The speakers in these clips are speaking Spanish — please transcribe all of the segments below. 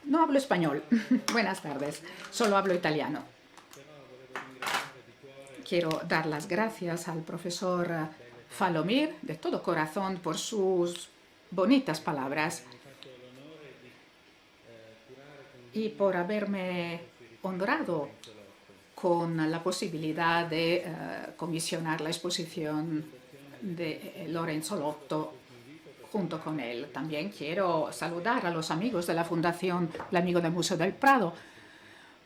No hablo español. Buenas tardes. Solo hablo italiano. Quiero dar las gracias al profesor Falomir de todo corazón por sus bonitas palabras y por haberme honrado con la posibilidad de comisionar la exposición de Lorenzo Lotto junto con él. También quiero saludar a los amigos de la Fundación El Amigo del Museo del Prado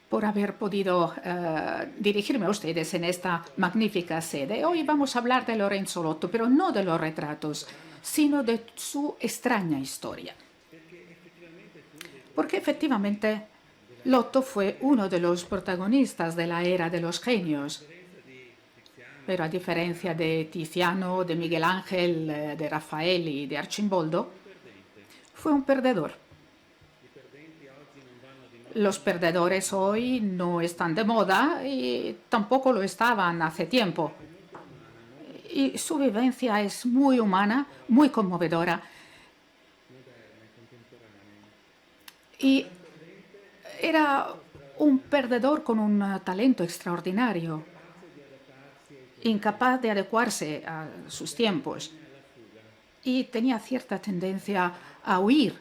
por haber podido dirigirme a ustedes en esta magnífica sede. Hoy vamos a hablar de Lorenzo Lotto, pero no de los retratos, sino de su extraña historia. Porque efectivamente Lotto fue uno de los protagonistas de la era de los genios. Pero a diferencia de Tiziano, de Miguel Ángel, de Rafael y de Arcimboldo, fue un perdedor. Los perdedores hoy no están de moda y tampoco lo estaban hace tiempo. Y su vivencia es muy humana, muy conmovedora. Y era un perdedor con un talento extraordinario, incapaz de adecuarse a sus tiempos. Y tenía cierta tendencia a huir,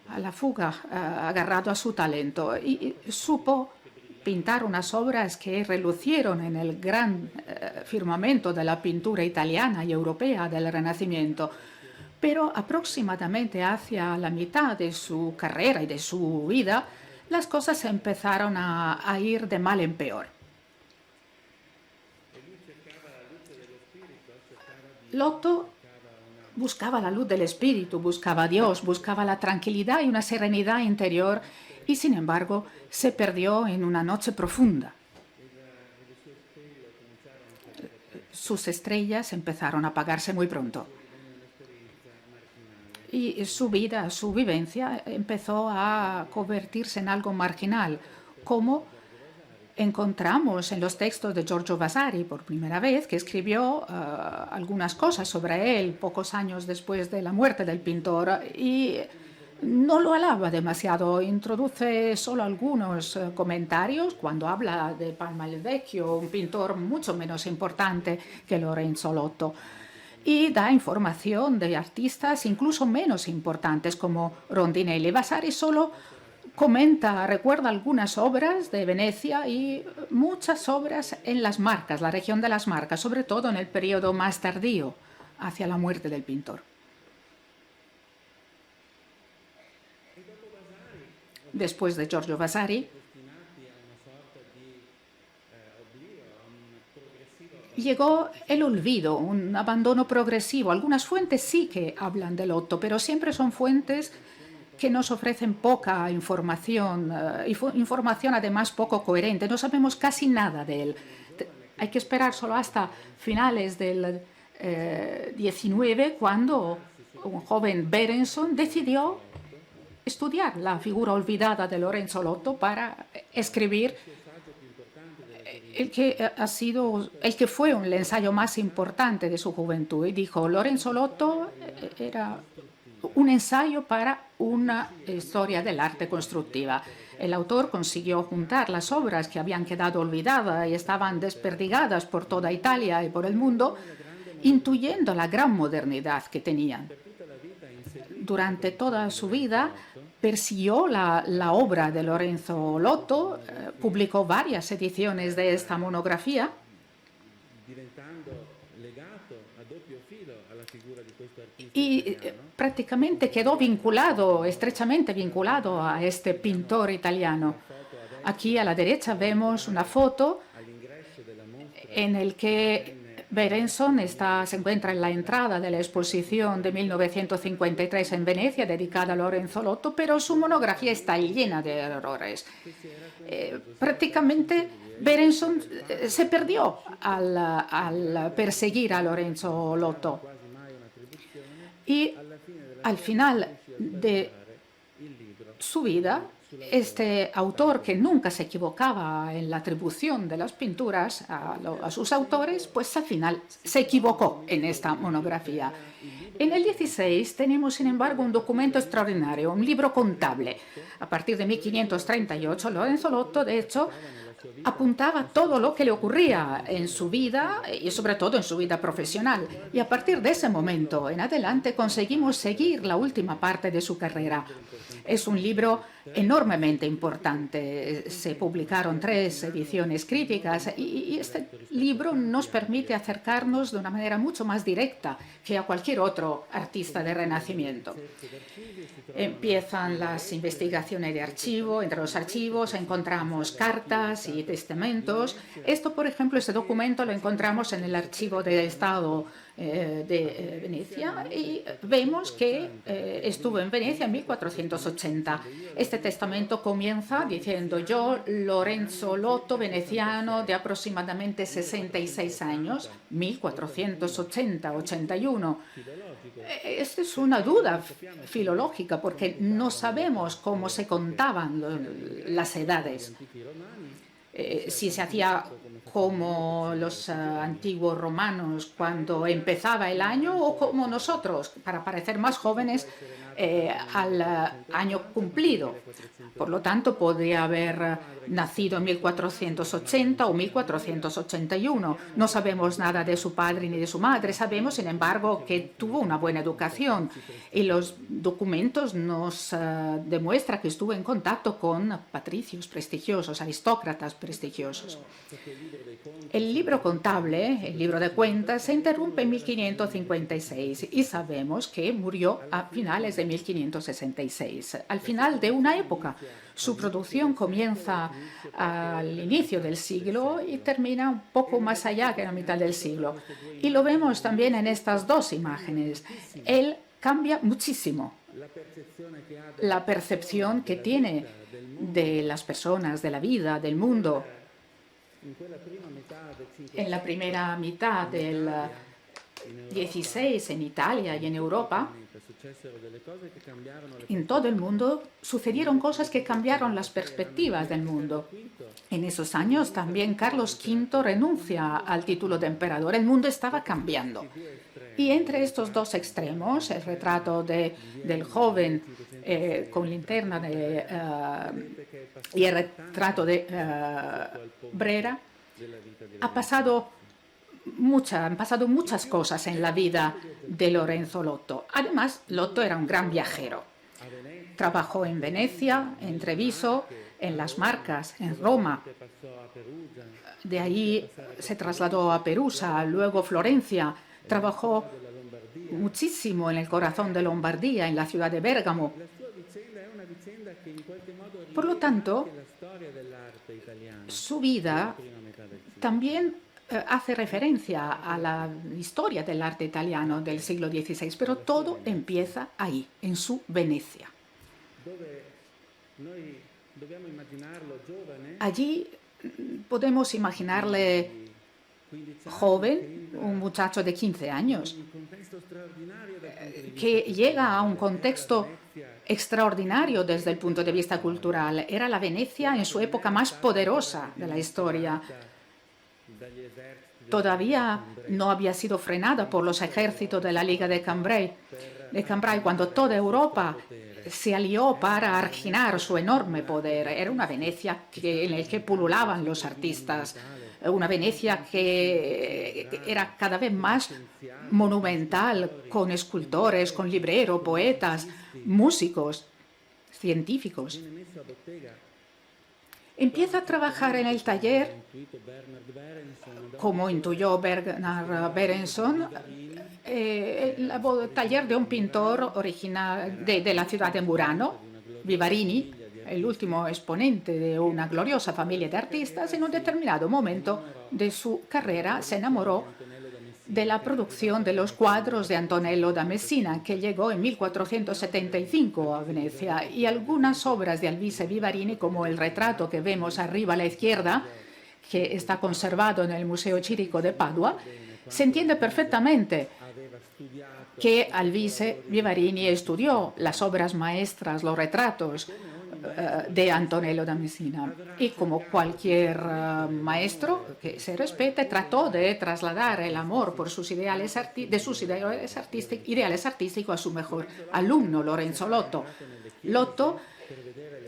a la fuga, agarrado a su talento. Y supo pintar unas obras que relucieron en el gran firmamento de la pintura italiana y europea del Renacimiento. Pero aproximadamente hacia la mitad de su carrera y de su vida, las cosas empezaron a ir de mal en peor. Lotto buscaba la luz del espíritu, buscaba a Dios, buscaba la tranquilidad y una serenidad interior y, sin embargo, se perdió en una noche profunda. Sus estrellas empezaron a apagarse muy pronto. Y su vida, su vivencia empezó a convertirse en algo marginal, como encontramos en los textos de Giorgio Vasari por primera vez, que escribió algunas cosas sobre él pocos años después de la muerte del pintor y no lo alaba demasiado, introduce solo algunos comentarios cuando habla de Palma il Vecchio, un pintor mucho menos importante que Lorenzo Lotto, y da información de artistas incluso menos importantes como Rondinelli. Vasari solo comenta, recuerda algunas obras de Venecia y muchas obras en las Marcas, la región de las Marcas, sobre todo en el periodo más tardío, hacia la muerte del pintor. Después de Giorgio Vasari, llegó el olvido, un abandono progresivo. Algunas fuentes sí que hablan de Lotto, pero siempre son fuentes que nos ofrecen poca información, información además poco coherente. No sabemos casi nada de él. Hay que esperar solo hasta finales del 19, cuando un joven Berenson decidió estudiar la figura olvidada de Lorenzo Lotto para escribir el que fue el ensayo más importante de su juventud. Y dijo, Lorenzo Lotto era un ensayo para una historia del arte constructiva. El autor consiguió juntar las obras que habían quedado olvidadas y estaban desperdigadas por toda Italia y por el mundo, intuyendo la gran modernidad que tenían. Durante toda su vida persiguió la obra de Lorenzo Lotto, publicó varias ediciones de esta monografía y prácticamente quedó vinculado, estrechamente vinculado a este pintor italiano. Aquí a la derecha vemos una foto en la que Berenson se encuentra en la entrada de la exposición de 1953 en Venecia, dedicada a Lorenzo Lotto, pero su monografía está llena de errores. Prácticamente Berenson se perdió al perseguir a Lorenzo Lotto. Y al final de su vida Este autor, que nunca se equivocaba en la atribución de las pinturas a sus autores, pues al final se equivocó en esta monografía. En el 16 tenemos, sin embargo, un documento extraordinario, un libro contable. A partir de 1538, Lorenzo Lotto, de hecho, apuntaba todo lo que le ocurría en su vida y sobre todo en su vida profesional. Y a partir de ese momento en adelante conseguimos seguir la última parte de su carrera. Es un libro enormemente importante. Se publicaron 3 ediciones críticas y este libro nos permite acercarnos de una manera mucho más directa que a cualquier otro artista del Renacimiento. Empiezan las investigaciones de archivo. Entre los archivos encontramos cartas y testamentos. Esto, por ejemplo, este documento lo encontramos en el Archivo de Estado de Venecia y vemos que estuvo en Venecia en 1480. Este testamento comienza diciendo: yo, Lorenzo Lotto, veneciano de aproximadamente 66 años, 1480-81. Esta es una duda filológica porque no sabemos cómo se contaban las edades. Si se hacía como los antiguos romanos cuando empezaba el año o como nosotros, para parecer más jóvenes al año cumplido. Por lo tanto, podría haber nacido en 1480 o 1481. No sabemos nada de su padre ni de su madre. Sabemos, sin embargo, que tuvo una buena educación y los documentos nos demuestran que estuvo en contacto con patricios prestigiosos, aristócratas prestigiosos. El libro contable, el libro de cuentas, se interrumpe en 1556 y sabemos que murió a finales de 1566, al final de una época. Su producción comienza al inicio del siglo y termina un poco más allá que la mitad del siglo. Y lo vemos también en estas 2 imágenes. Él cambia muchísimo la percepción que tiene de las personas, de la vida, del mundo. En la primera mitad del 16, en Italia y en Europa, en todo el mundo sucedieron cosas que cambiaron las perspectivas del mundo. En esos años también Carlos V renuncia al título de emperador. El mundo estaba cambiando. Y entre estos 2 extremos, el retrato del joven con linterna y el retrato de Brera, han pasado muchas cosas en la vida de Lorenzo Lotto. Además, Lotto era un gran viajero. Trabajó en Venecia, en Treviso, en Las Marcas, en Roma. De ahí se trasladó a Perusa, luego Florencia. Trabajó muchísimo en el corazón de Lombardía, en la ciudad de Bérgamo. Por lo tanto, su vida también hace referencia a la historia del arte italiano del siglo XVI, pero todo empieza ahí, en su Venecia. Allí podemos imaginarle joven, un muchacho de 15 años, que llega a un contexto extraordinario desde el punto de vista cultural. Era la Venecia en su época más poderosa de la historia. Todavía no había sido frenada por los ejércitos de la Liga de Cambrai, cuando toda Europa se alió para arginar su enorme poder. Era una Venecia en la que pululaban los artistas, una Venecia que era cada vez más monumental, con escultores, con libreros, poetas, músicos, científicos. Empieza a trabajar en el taller, como intuyó Bernard Berenson, el taller de un pintor original de la ciudad de Murano, Vivarini, el último exponente de una gloriosa familia de artistas. En un determinado momento de su carrera se enamoró de la producción de los cuadros de Antonello da Messina, que llegó en 1475 a Venecia, y algunas obras de Alvise Vivarini, como el retrato que vemos arriba a la izquierda, que está conservado en el Museo Chirico de Padua. Se entiende perfectamente que Alvise Vivarini estudió las obras maestras, los retratos, de Antonello da Messina. Y como cualquier maestro que se respete, trató de trasladar el amor por sus ideales artísticos a su mejor alumno, Lorenzo Lotto. Lotto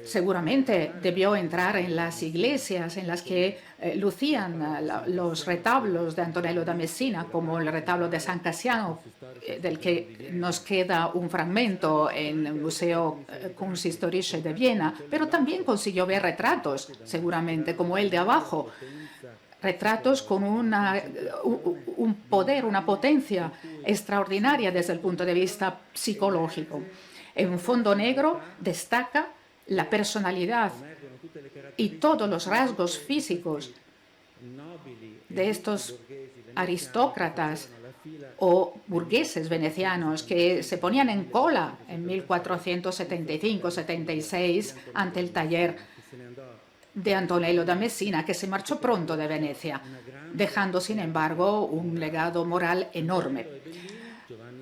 seguramente debió entrar en las iglesias en las que lucían los retablos de Antonello da Messina, como el retablo de San Cassiano, del que nos queda un fragmento en el Museo Kunsthistorische de Viena, pero también consiguió ver retratos, seguramente, como el de abajo, retratos con un poder, una potencia extraordinaria desde el punto de vista psicológico. En un fondo negro destaca la personalidad y todos los rasgos físicos de estos aristócratas o burgueses venecianos que se ponían en cola en 1475-76 ante el taller de Antonello da Messina, que se marchó pronto de Venecia, dejando, sin embargo, un legado moral enorme.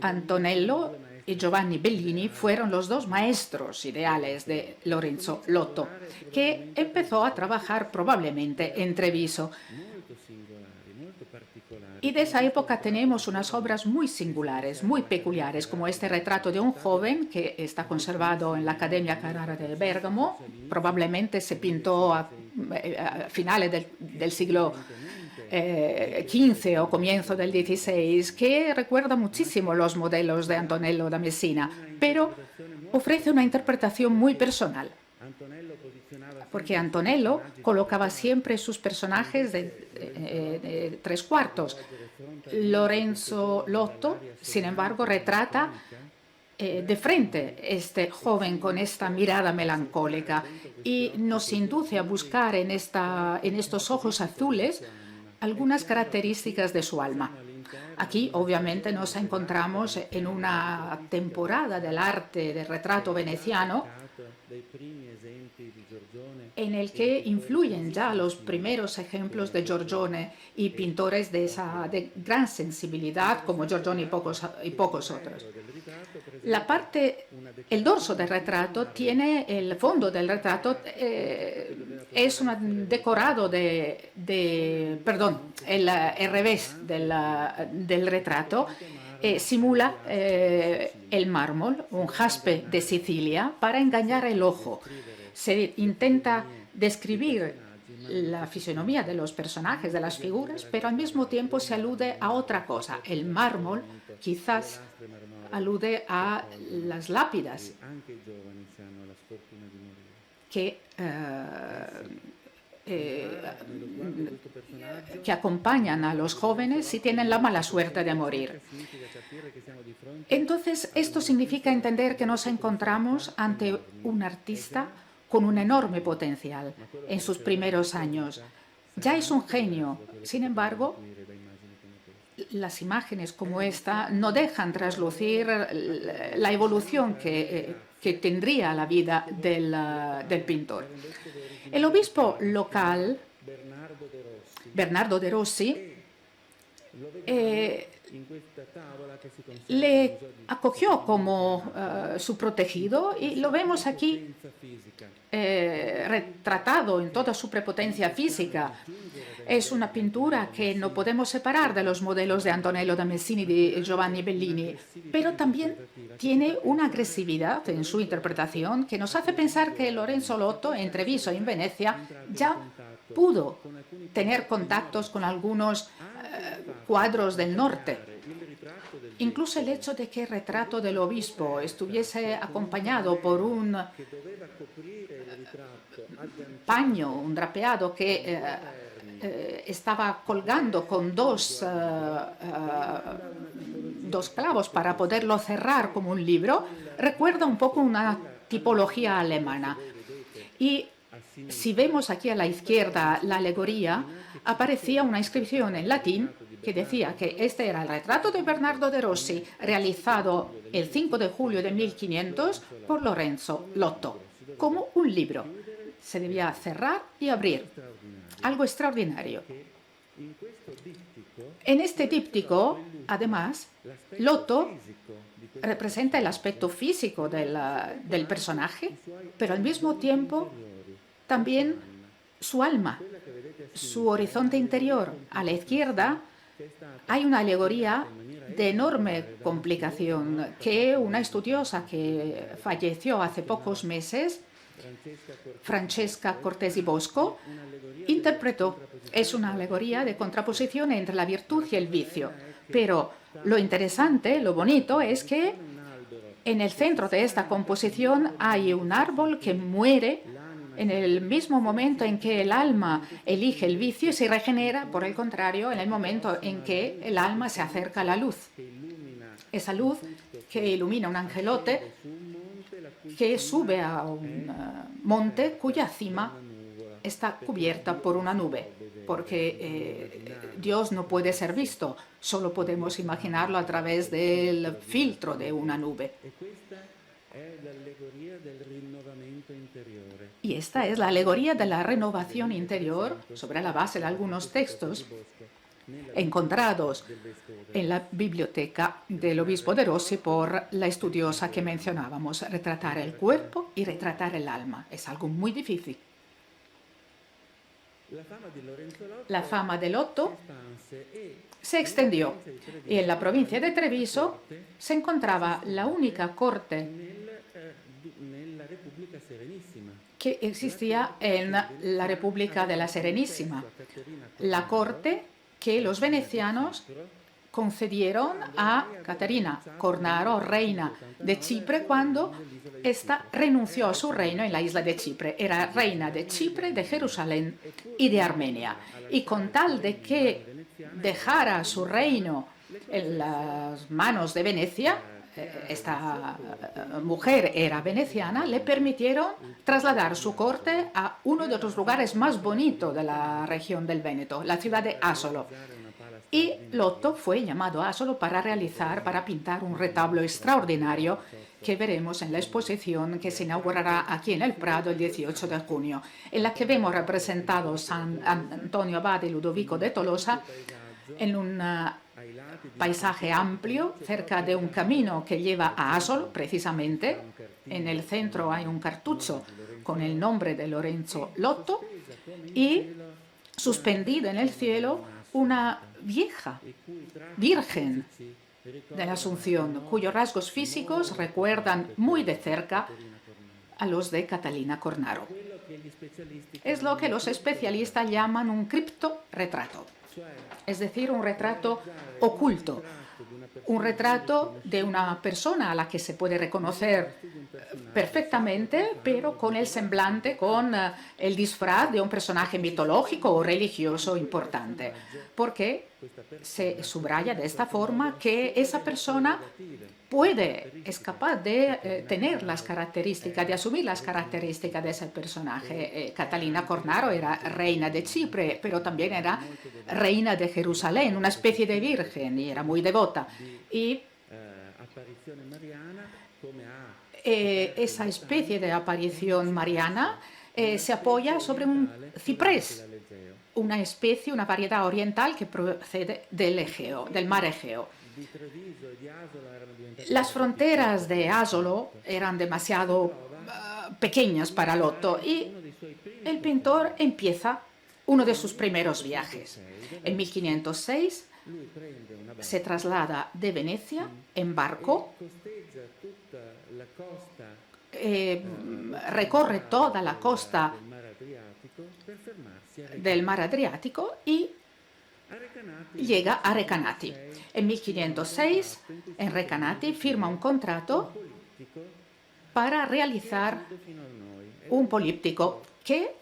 Antonello y Giovanni Bellini fueron los dos maestros ideales de Lorenzo Lotto, que empezó a trabajar probablemente en Treviso. Y de esa época tenemos unas obras muy singulares, muy peculiares, como este retrato de un joven que está conservado en la Accademia Carrara de Bérgamo. Probablemente se pintó a finales del siglo XV o comienzo del XVI, que recuerda muchísimo los modelos de Antonello da Messina, pero ofrece una interpretación muy personal, porque Antonello colocaba siempre sus personajes de tres cuartos. Lorenzo Lotto, sin embargo, retrata de frente este joven con esta mirada melancólica y nos induce a buscar en estos ojos azules algunas características de su alma. Aquí, obviamente, nos encontramos en una temporada del arte del retrato veneciano en el que influyen ya los primeros ejemplos de Giorgione y pintores de gran sensibilidad como Giorgione y pocos otros. El dorso del retrato tiene, el fondo del retrato es un decorado el revés del retrato simula el mármol, un jaspe de Sicilia, para engañar el ojo. Se intenta describir la fisonomía de los personajes, de las figuras, pero al mismo tiempo se alude a otra cosa. El mármol quizás alude a las lápidas que acompañan a los jóvenes si tienen la mala suerte de morir. Entonces, esto significa entender que nos encontramos ante un artista con un enorme potencial en sus primeros años. Ya es un genio, sin embargo, las imágenes como esta no dejan traslucir la evolución que tendría la vida del pintor. El obispo local, Bernardo de Rossi, le acogió como su protegido y lo vemos aquí retratado en toda su prepotencia física. Es una pintura que no podemos separar de los modelos de Antonello da Messina y de Giovanni Bellini, pero también tiene una agresividad en su interpretación que nos hace pensar que Lorenzo Lotto, en Treviso y en Venecia, ya pudo tener contactos con algunos cuadros del norte. Incluso el hecho de que el retrato del obispo estuviese acompañado por un paño, un drapeado que estaba colgando con dos clavos para poderlo cerrar como un libro, recuerda un poco una tipología alemana. Y si vemos aquí a la izquierda la alegoría, aparecía una inscripción en latín que decía que este era el retrato de Bernardo de Rossi, realizado el 5 de julio de 1500 por Lorenzo Lotto, como un libro. Se debía cerrar y abrir. Algo extraordinario. En este díptico, además, Lotto representa el aspecto físico del personaje pero al mismo tiempo también su alma, su horizonte interior. A la izquierda hay una alegoría de enorme complicación que una estudiosa que falleció hace pocos meses, Francesca Cortesi Bosco, interpretó. Es una alegoría de contraposición entre la virtud y el vicio. Pero lo interesante, lo bonito, es que en el centro de esta composición hay un árbol que muere en el mismo momento en que el alma elige el vicio y se regenera, por el contrario, en el momento en que el alma se acerca a la luz. Esa luz que ilumina un angelote que sube a un monte cuya cima está cubierta por una nube, porque Dios no puede ser visto, solo podemos imaginarlo a través del filtro de una nube. Y esta es la alegoría de la renovación interior sobre la base de algunos textos encontrados en la biblioteca del obispo de Rossi por la estudiosa que mencionábamos. Retratar el cuerpo y retratar el alma es algo muy difícil. La fama de Lotto se extendió y en la provincia de Treviso se encontraba la única corte que existía en la República de la Serenísima, la corte que los venecianos concedieron a Caterina Cornaro, reina de Chipre, cuando ésta renunció a su reino en la isla de Chipre. Era reina de Chipre, de Jerusalén y de Armenia. Y con tal de que dejara su reino en las manos de Venecia, esta mujer era veneciana, le permitieron trasladar su corte a uno de los lugares más bonitos de la región del Véneto, la ciudad de Asolo. Y Lotto fue llamado a Asolo para pintar un retablo extraordinario que veremos en la exposición que se inaugurará aquí en el Prado el 18 de junio, en la que vemos representados San Antonio Abad y Ludovico de Tolosa en un paisaje amplio cerca de un camino que lleva a Asolo, precisamente. En el centro hay un cartucho con el nombre de Lorenzo Lotto y suspendida en el cielo una vieja Virgen de la Asunción, cuyos rasgos físicos recuerdan muy de cerca a los de Catalina Cornaro. Es lo que los especialistas llaman un criptorretrato, es decir, un retrato oculto, un retrato de una persona a la que se puede reconocer perfectamente, pero con el semblante, con el disfraz de un personaje mitológico o religioso importante, porque se subraya de esta forma que esa persona es capaz de tener las características, de asumir las características de ese personaje. Catalina Cornaro era reina de Chipre, pero también era reina de Jerusalén, una especie de virgen, y era muy devota. Y esa especie de aparición mariana se apoya sobre un ciprés, una variedad oriental que procede del Egeo, del mar Egeo. Las fronteras de Asolo eran demasiado pequeñas para Lotto y el pintor empieza uno de sus primeros viajes. En 1506 se traslada de Venecia en barco, recorre toda la costa del mar Adriático y llega a Recanati. En 1506, en Recanati, firma un contrato para realizar un políptico que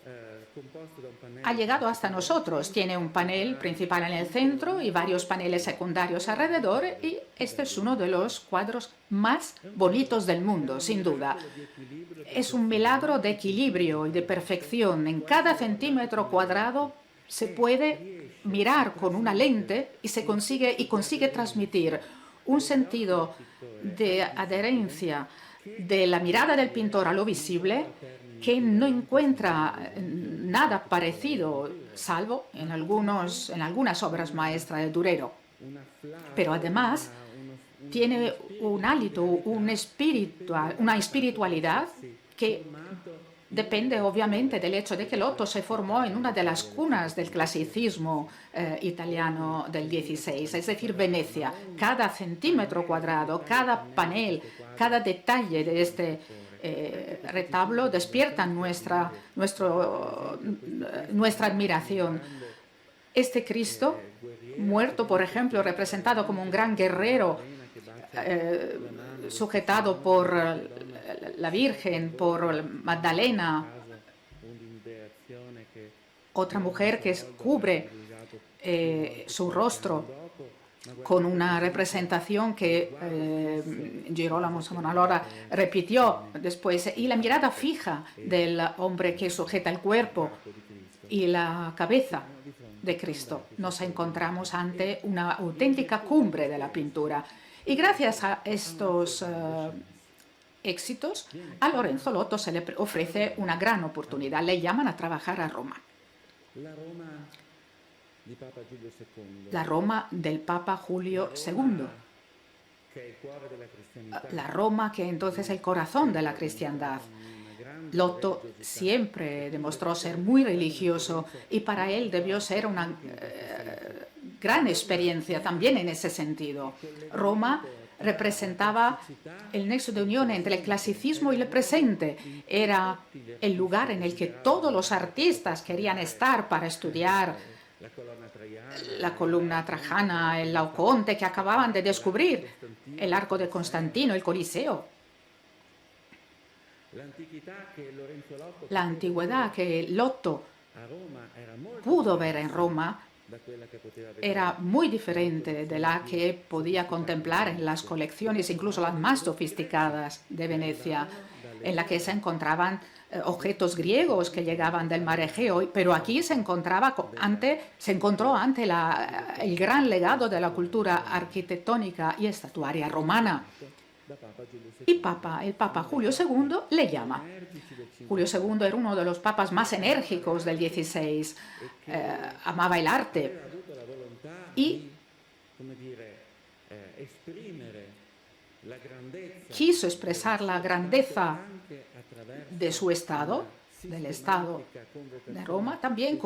ha llegado hasta nosotros. Tiene un panel principal en el centro y varios paneles secundarios alrededor, y este es uno de los cuadros más bonitos del mundo, sin duda. Es un milagro de equilibrio y de perfección. En cada centímetro cuadrado se puede mirar con una lente y consigue transmitir un sentido de adherencia de la mirada del pintor a lo visible que no encuentra nada parecido, salvo en algunas obras maestras de Durero. Pero además tiene un hálito, una espiritualidad que depende obviamente del hecho de que Lotto se formó en una de las cunas del clasicismo italiano del XVI, es decir, Venecia. Cada centímetro cuadrado, cada panel, cada detalle de este retablo despiertan nuestra admiración. Este Cristo, muerto, por ejemplo, representado como un gran guerrero, sujetado por la Virgen, por Magdalena, otra mujer que cubre su rostro con una representación que Girolamo Savonarola repitió después, y la mirada fija del hombre que sujeta el cuerpo y la cabeza de Cristo. Nos encontramos ante una auténtica cumbre de la pintura. Y gracias a estos éxitos, a Lorenzo Lotto se le ofrece una gran oportunidad. Le llaman a trabajar a Roma. La Roma del Papa Julio II. La Roma que entonces es el corazón de la cristiandad. Lotto siempre demostró ser muy religioso y para él debió ser una gran experiencia también en ese sentido. Roma representaba el nexo de unión entre el clasicismo y el presente. Era el lugar en el que todos los artistas querían estar para estudiar la columna trajana, el Laoconte, que acababan de descubrir, el arco de Constantino, el Coliseo. La antigüedad que Lotto pudo ver en Roma era muy diferente de la que podía contemplar en las colecciones, incluso las más sofisticadas de Venecia, en la que se encontraban objetos griegos que llegaban del mar Egeo, pero aquí se encontró ante el gran legado de la cultura arquitectónica y estatuaria romana. Y el Papa Julio II le llama. Julio II era uno de los papas más enérgicos del XVI, amaba el arte y quiso expresar la grandeza de su Estado, del Estado de Roma, también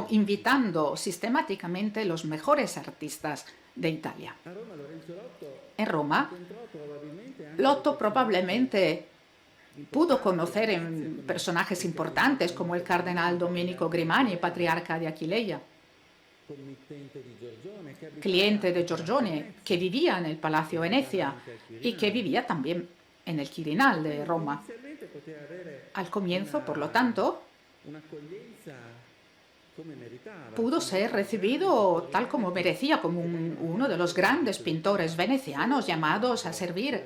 invitando sistemáticamente los mejores artistas de Italia. En Roma, Lotto probablemente pudo conocer en personajes importantes como el cardenal Domenico Grimani, patriarca de Aquileia, cliente de Giorgione, que vivía en el Palacio Venecia y que vivía también en el Quirinal de Roma. Al comienzo, por lo tanto, pudo ser recibido tal como merecía, como uno de los grandes pintores venecianos llamados a servir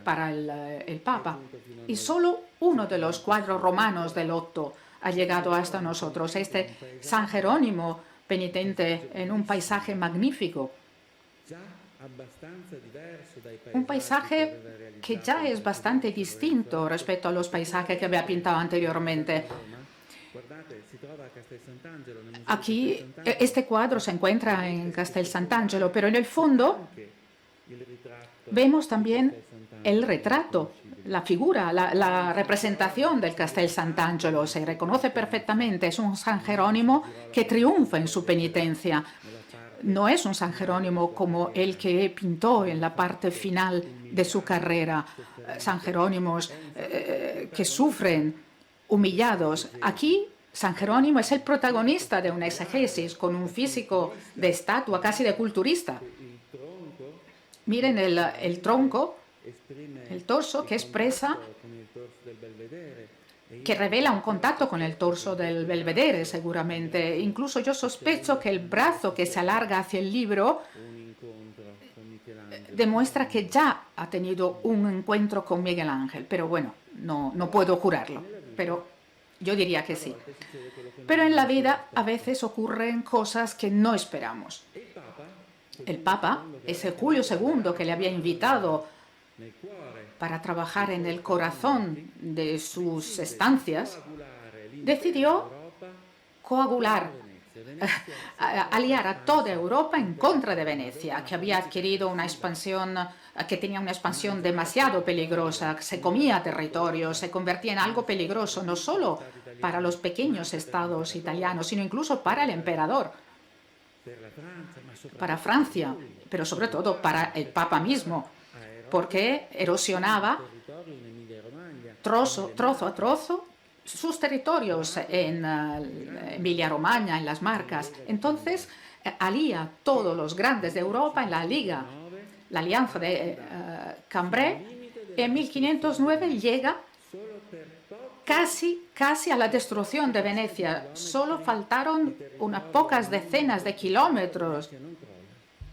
para el Papa. Y solo uno de los cuadros romanos de Lotto ha llegado hasta nosotros, este San Jerónimo penitente en un paisaje magnífico. Un paisaje que ya es bastante distinto respecto a los paisajes que había pintado anteriormente. Aquí, este cuadro se encuentra en Castel Sant'Angelo, pero en el fondo vemos también el retrato, la figura, la representación del Castel Sant'Angelo. Se reconoce perfectamente, es un San Jerónimo que triunfa en su penitencia. No es un San Jerónimo como el que pintó en la parte final de su carrera. San Jerónimos que sufren, humillados. Aquí San Jerónimo es el protagonista de una exegesis con un físico de estatua, casi de culturista. Miren el tronco, el torso que expresa, que revela un contacto con el torso del Belvedere, seguramente. Incluso yo sospecho que el brazo que se alarga hacia el libro demuestra que ya ha tenido un encuentro con Miguel Ángel. Pero bueno, no puedo jurarlo, pero yo diría que sí. Pero en la vida a veces ocurren cosas que no esperamos. El Papa, ese Julio II que le había invitado para trabajar en el corazón de sus estancias, decidió coagular, aliar a toda Europa en contra de Venecia, que había adquirido una expansión que tenía una expansión demasiado peligrosa, se comía territorio, se convertía en algo peligroso, no solo para los pequeños estados italianos, sino incluso para el emperador, para Francia, pero sobre todo para el Papa mismo, porque erosionaba trozo a trozo sus territorios en Emilia-Romagna, en las Marcas. Entonces, alía todos los grandes de Europa en la Liga, la Alianza de Cambrai. En 1509 llega casi a la destrucción de Venecia. Solo faltaron unas pocas decenas de kilómetros.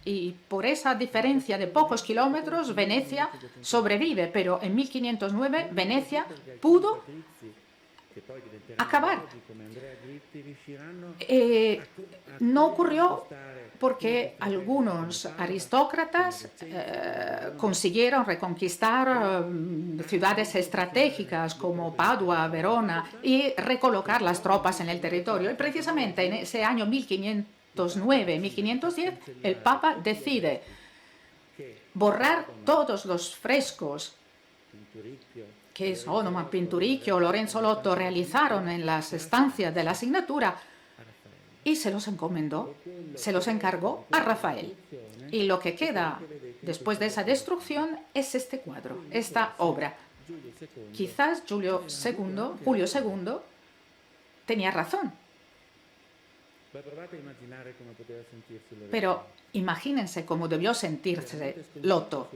Y por esa diferencia de pocos kilómetros, Venecia sobrevive. Pero en 1509 Venecia pudo acabar. No ocurrió porque algunos aristócratas consiguieron reconquistar ciudades estratégicas como Padua, Verona y recolocar las tropas en el territorio. Y precisamente en ese año 1509-1510 el Papa decide borrar todos los frescos que Sonoma, Pinturicchio o Lorenzo Lotto realizaron en las estancias de la asignatura y se los encomendó, se los encargó a Rafael. Y lo que queda después de esa destrucción es este cuadro, esta obra. Quizás Julio II tenía razón. Pero imagínense cómo debió sentirse Lotto.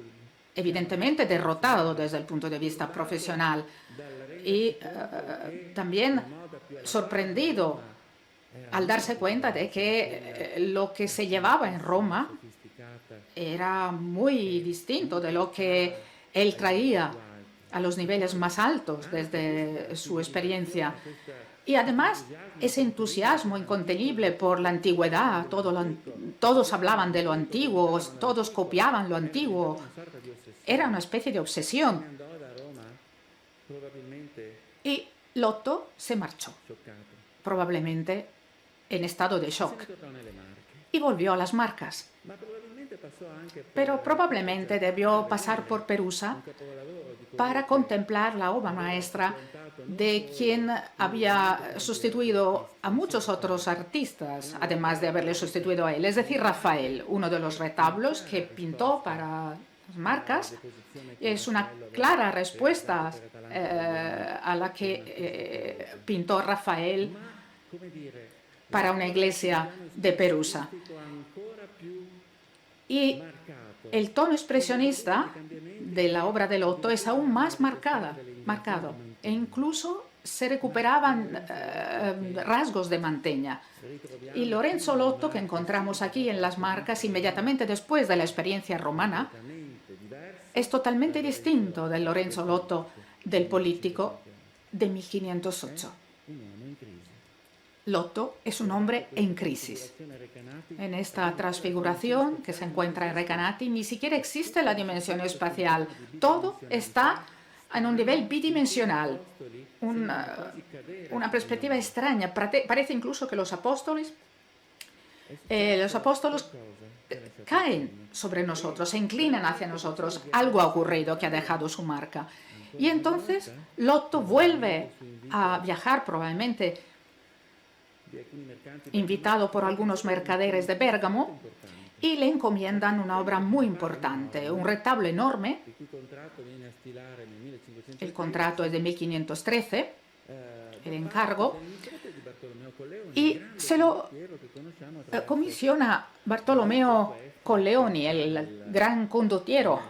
Evidentemente derrotado desde el punto de vista profesional y también sorprendido al darse cuenta de que lo que se llevaba en Roma era muy distinto de lo que él traía a los niveles más altos desde su experiencia. Y además, ese entusiasmo incontenible por la antigüedad, todos hablaban de lo antiguo, todos copiaban lo antiguo, era una especie de obsesión. Y Lotto se marchó, probablemente en estado de shock, y volvió a las Marcas. Pero probablemente debió pasar por Perusa para contemplar la obra maestra de quien había sustituido a muchos otros artistas, además de haberle sustituido a él, es decir, Rafael. Uno de los retablos que pintó para las Marcas es una clara respuesta a la que pintó Rafael para una iglesia de Perusa. Y el tono expresionista de la obra de Lotto es aún más marcado, e incluso se recuperaban rasgos de Mantegna. Y Lorenzo Lotto, que encontramos aquí en las Marcas inmediatamente después de la experiencia romana, es totalmente distinto del Lorenzo Lotto del político de 1508. Lotto es un hombre en crisis. En esta transfiguración que se encuentra en Recanati ni siquiera existe la dimensión espacial. Todo está en un nivel bidimensional. Una perspectiva extraña. Parece incluso que los apóstoles caen sobre nosotros, se inclinan hacia nosotros. Algo ha ocurrido que ha dejado su marca. Y entonces Lotto vuelve a viajar, probablemente invitado por algunos mercaderes de Bérgamo, y le encomiendan una obra muy importante, un retablo enorme. El contrato es de 1513, el encargo, y se lo comisiona Bartolomeo Colleoni, el gran condottiero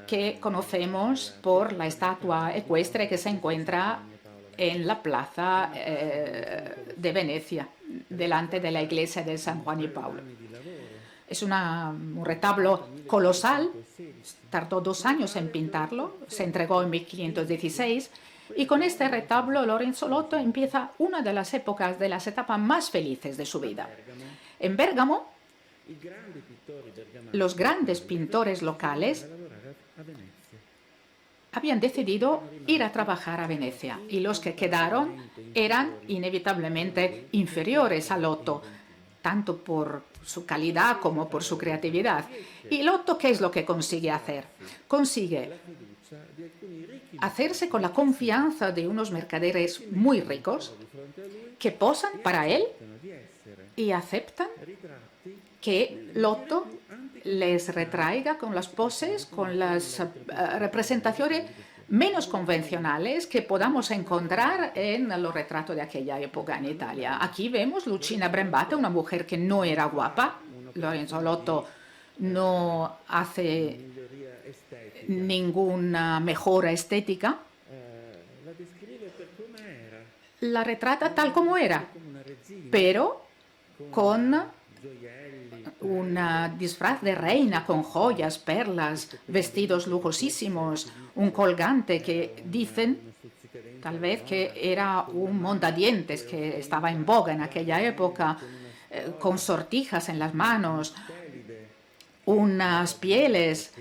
que conocemos por la estatua ecuestre que se encuentra en la plaza de Venecia, delante de la iglesia de San Juan y Paulo. Es un retablo colosal, tardó 2 años en pintarlo, se entregó en 1516, y con este retablo Lorenzo Lotto empieza una de las etapas más felices de su vida. En Bérgamo, los grandes pintores locales habían decidido ir a trabajar a Venecia, y los que quedaron eran inevitablemente inferiores a Lotto. tanto por su calidad como por su creatividad. ¿Y Lotto qué es lo que consigue hacer? Consigue hacerse con la confianza de unos mercaderes muy ricos que posan para él y aceptan que Lotto les retraiga con las poses, con las representaciones menos convencionales que podamos encontrar en los retratos de aquella época en Italia. Aquí vemos Luchina Brembate, una mujer que no era guapa. Lorenzo Lotto no hace ninguna mejora estética. La retrata tal como era, pero con un disfraz de reina, con joyas, perlas, vestidos lujosísimos, un colgante que dicen tal vez que era un mondadientes que estaba en boga en aquella época, con sortijas en las manos, unas pieles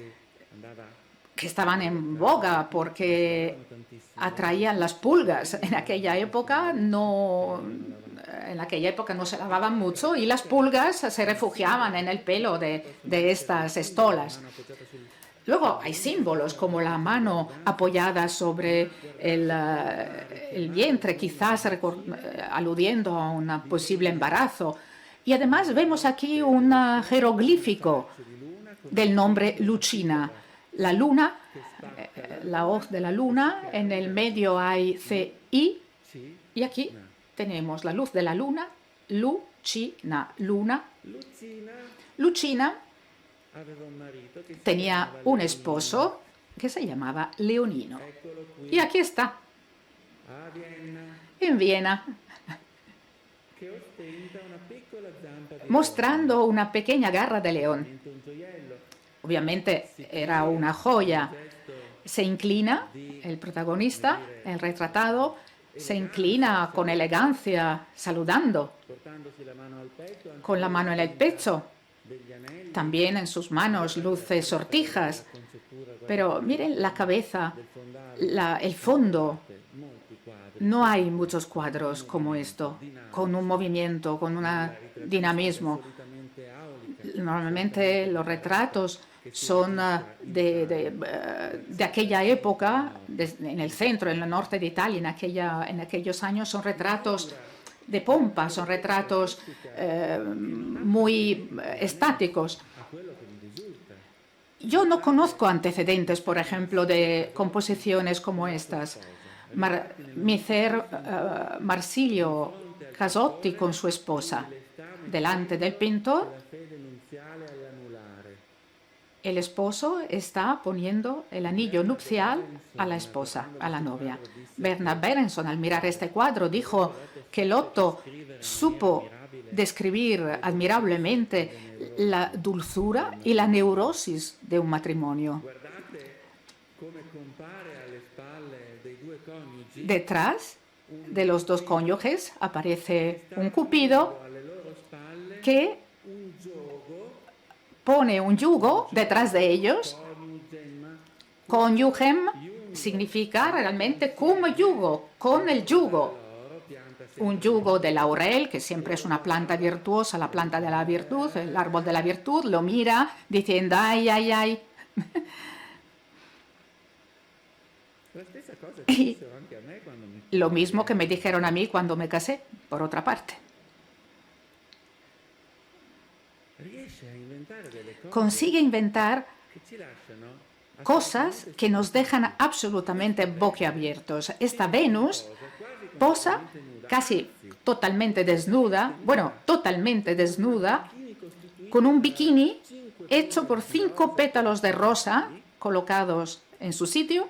que estaban en boga porque atraían las pulgas. En aquella época no se lavaban mucho y las pulgas se refugiaban en el pelo de estas estolas. Luego hay símbolos como la mano apoyada sobre el vientre, quizás aludiendo a un posible embarazo. Y además vemos aquí un jeroglífico del nombre Lucina. La luna, la hoz de la luna, en el medio hay CI y aquí tenemos la luz de la luna, Lucina, luna. Lucina tenía un esposo que se llamaba Leonino. Y aquí está, en Viena, mostrando una pequeña garra de león. Obviamente era una joya. Se inclina, el protagonista, el retratado, se inclina con elegancia, saludando, con la mano en el pecho. También en sus manos luce sortijas. Pero miren la cabeza, el fondo. No hay muchos cuadros como esto, con un movimiento, con un dinamismo. Normalmente los retratos son de aquella época, en el centro, en el norte de Italia, en aquellos años, son retratos de pompa, son retratos muy estáticos. Yo no conozco antecedentes, por ejemplo, de composiciones como estas. Marsilio Casotti con su esposa, delante del pintor. El esposo está poniendo el anillo nupcial a la esposa, a la novia. Bernard Berenson, al mirar este cuadro, dijo que Lotto supo describir admirablemente la dulzura y la neurosis de un matrimonio. Detrás de los dos cónyuges aparece un Cupido que pone un yugo detrás de ellos. Cónyugem significa realmente cum yugo, con el yugo. Un yugo de laurel, que siempre es una planta virtuosa, la planta de la virtud, el árbol de la virtud, lo mira diciendo, ay, ay, ay. Y lo mismo que me dijeron a mí cuando me casé, por otra parte. Consigue inventar cosas que nos dejan absolutamente boquiabiertos. Esta Venus posa casi totalmente desnuda, con un bikini hecho por 5 pétalos de rosa colocados en su sitio,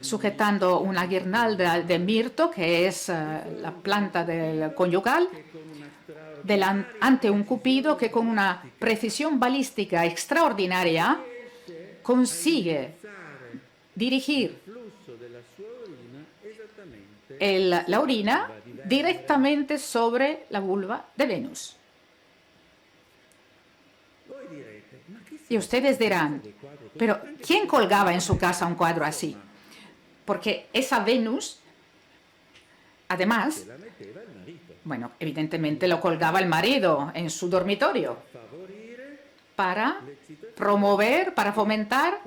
sujetando una guirnalda de mirto, que es la planta del conyugal, ante un Cupido que con una precisión balística extraordinaria consigue dirigir la orina directamente sobre la vulva de Venus. Y ustedes dirán, pero ¿quién colgaba en su casa un cuadro así? Porque esa Venus, además, Bueno, evidentemente lo colgaba el marido en su dormitorio para promover, para fomentar,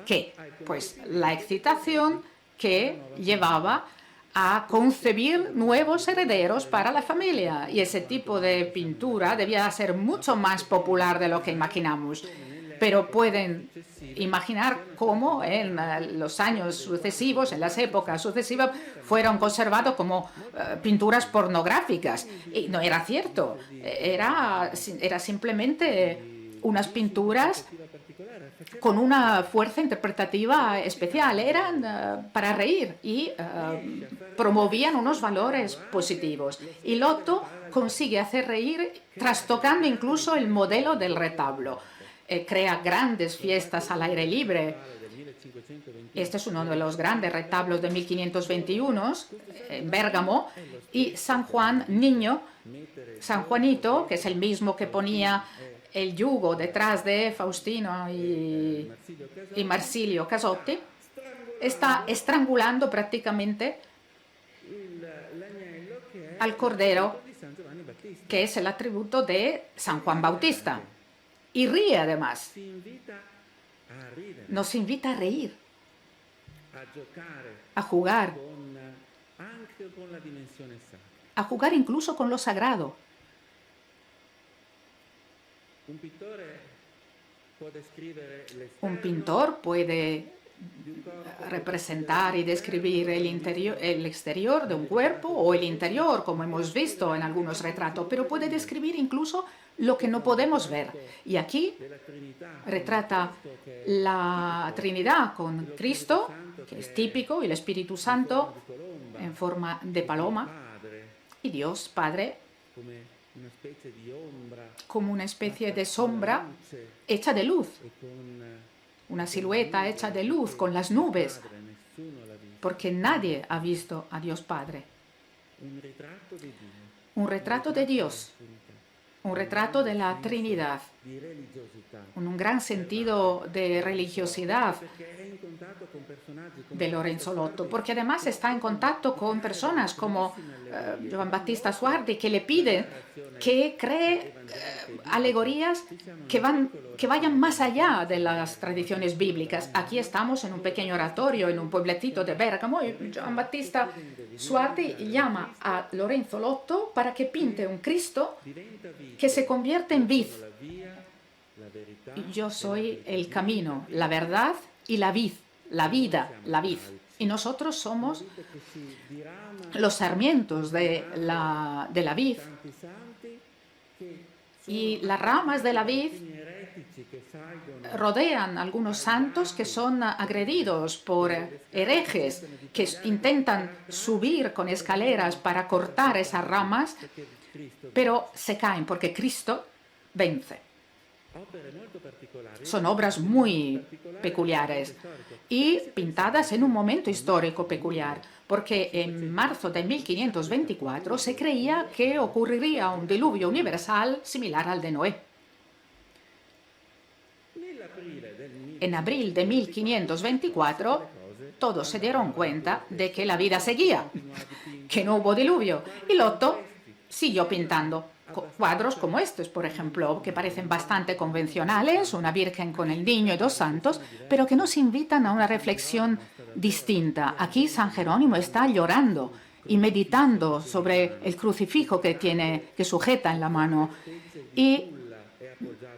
¿qué? Pues la excitación que llevaba a concebir nuevos herederos para la familia. Y ese tipo de pintura debía ser mucho más popular de lo que imaginamos. Pero pueden imaginar cómo en los años sucesivos, en las épocas sucesivas, fueron conservados como pinturas pornográficas. Y no era cierto, era simplemente unas pinturas con una fuerza interpretativa especial. Eran para reír y promovían unos valores positivos. Y Lotto consigue hacer reír trastocando incluso el modelo del retablo. Crea grandes fiestas al aire libre. Este es uno de los grandes retablos de 1521 en Bérgamo. Y San Juan Niño, San Juanito, que es el mismo que ponía el yugo detrás de Faustino y Marsilio Casotti, está estrangulando prácticamente al Cordero, que es el atributo de San Juan Bautista. Y ríe además. Nos invita a reír, a jugar incluso con lo sagrado. Un pintor puede representar y describir el exterior de un cuerpo o el interior, como hemos visto en algunos retratos, pero puede describir incluso lo que no podemos ver. Y aquí retrata la Trinidad con Cristo, que es típico, y el Espíritu Santo en forma de paloma, y Dios Padre como una especie de sombra hecha de luz, una silueta hecha de luz con las nubes, porque nadie ha visto a Dios Padre. Un retrato de Dios, un retrato de la Trinidad, con un gran sentido de religiosidad de Lorenzo Lotto, porque además está en contacto con personas como Giovan Battista Suardi, que le piden que cree alegorías que vayan más allá de las tradiciones bíblicas. Aquí estamos en un pequeño oratorio, en un pueblecito de Bérgamo, y Giovan Battista Suardi llama a Lorenzo Lotto para que pinte un Cristo que se convierte en vid. Yo soy el camino, la verdad y la vid, la vida, la vid. Y nosotros somos los sarmientos de la vid. Y las ramas de la vid rodean algunos santos que son agredidos por herejes que intentan subir con escaleras para cortar esas ramas, pero se caen porque Cristo vence. Son obras muy peculiares y pintadas en un momento histórico peculiar, porque en marzo de 1524 se creía que ocurriría un diluvio universal similar al de Noé. En abril de 1524 todos se dieron cuenta de que la vida seguía, que no hubo diluvio, y Lotto siguió pintando cuadros como estos, por ejemplo, que parecen bastante convencionales, una Virgen con el Niño y dos santos, pero que nos invitan a una reflexión distinta. Aquí San Jerónimo está llorando y meditando sobre el crucifijo que sujeta en la mano. Y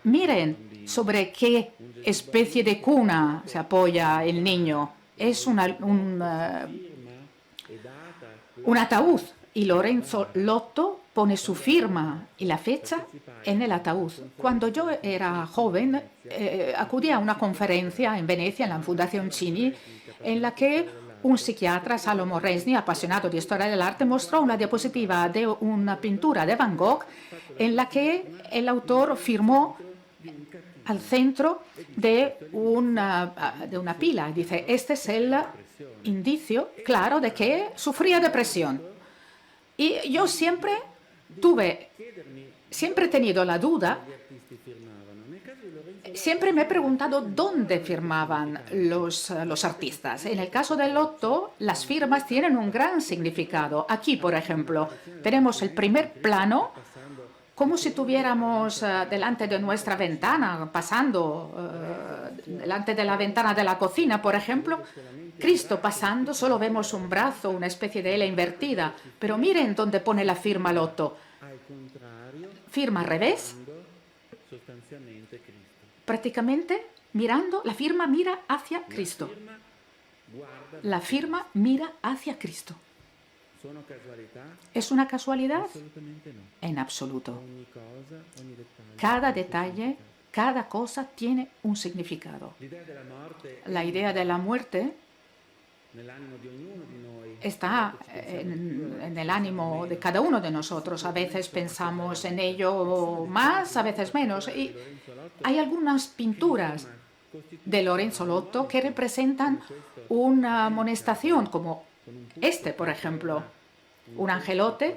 miren sobre qué especie de cuna se apoya el niño. Es un ataúd, y Lorenzo Lotto pone su firma y la fecha en el ataúd. Cuando yo era joven, acudí a una conferencia en Venecia, en la Fundación Cini, en la que un psiquiatra, Salomon Resny, apasionado de historia del arte, mostró una diapositiva de una pintura de Van Gogh en la que el autor firmó al centro de una pila. Dice, este es el indicio claro de que sufría depresión. Y yo siempre he tenido la duda Siempre me he preguntado dónde firmaban los artistas. En el caso del Otto, las firmas tienen un gran significado. Aquí, por ejemplo, tenemos el primer plano, como si tuviéramos delante de nuestra ventana, pasando delante de la ventana de la cocina, por ejemplo, Cristo pasando, solo vemos un brazo, una especie de L invertida. Pero miren dónde pone la firma Lotto. Firma al revés. Prácticamente mirando, la firma mira hacia Cristo. La firma mira hacia Cristo. ¿Es una casualidad? En absoluto. Cada detalle, cada cosa tiene un significado. La idea de la muerte está en el ánimo de cada uno de nosotros. A veces pensamos en ello más, a veces menos. Y hay algunas pinturas de Lorenzo Lotto que representan una amonestación, como este, por ejemplo. Un angelote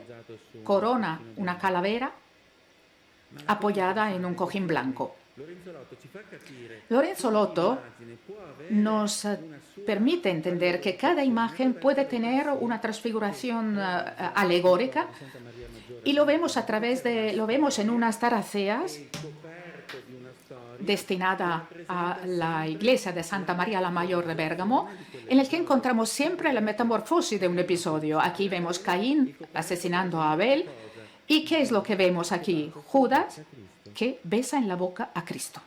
corona una calavera apoyada en un cojín blanco. Lorenzo Lotto nos permite entender que cada imagen puede tener una transfiguración alegórica, y lo vemos en unas taraceas destinada a la iglesia de Santa María la Mayor de Bérgamo, en el que encontramos siempre la metamorfosis de un episodio. Aquí vemos Caín asesinando a Abel. ¿Y qué es lo que vemos aquí? Judas, que besa en la boca a Cristo.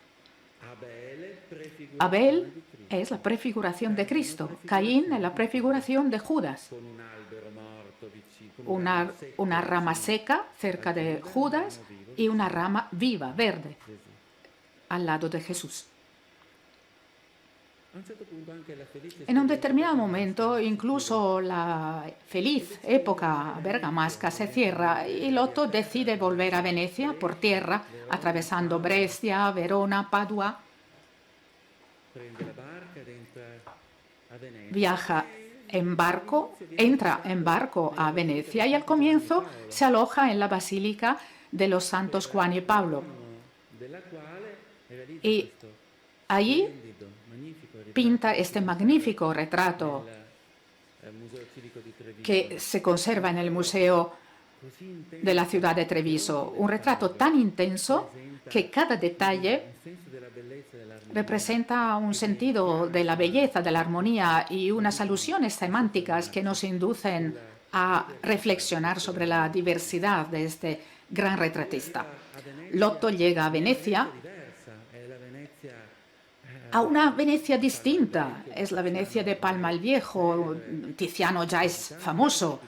Abel es la prefiguración de Cristo. Caín es la prefiguración de Judas. Una rama seca cerca de Judas y una rama viva, verde, al lado de Jesús. En un determinado momento, incluso la feliz época bergamasca se cierra y Lotto decide volver a Venecia por tierra, atravesando Brescia, Verona, Padua. Viaja en barco, entra en barco a Venecia y al comienzo se aloja en la Basílica de los Santos Juan y Pablo. Y allí pinta este magnífico retrato que se conserva en el Museo de la ciudad de Treviso. Un retrato tan intenso que cada detalle representa un sentido de la belleza, de la armonía y unas alusiones semánticas que nos inducen a reflexionar sobre la diversidad de este gran retratista. Lotto llega a Venecia, a una Venecia distinta. Es la Venecia de Palma el Viejo. Tiziano ya es famoso.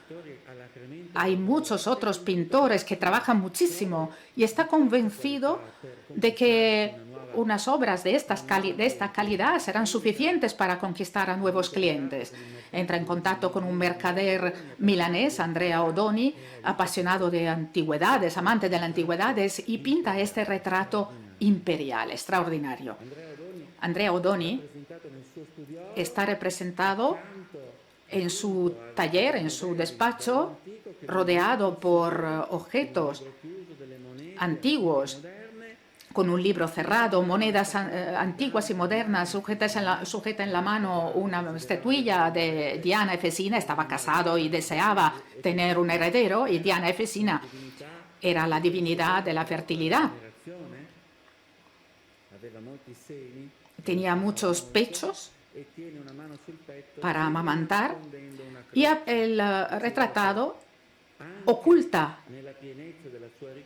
Hay muchos otros pintores que trabajan muchísimo y está convencido de que unas obras de esta calidad serán suficientes para conquistar a nuevos clientes. Entra en contacto con un mercader milanés, Andrea Odoni, apasionado de antigüedades, amante de las antigüedades, y pinta este retrato imperial, extraordinario. Andrea Odoni está representado en su taller, en su despacho, rodeado por objetos antiguos, con un libro cerrado, monedas antiguas y modernas, sujeta en la mano una estatuilla de Diana Efesina. Estaba casado y deseaba tener un heredero, y Diana Efesina era la divinidad de la fertilidad. Tenía muchos pechos para amamantar, y el retratado oculta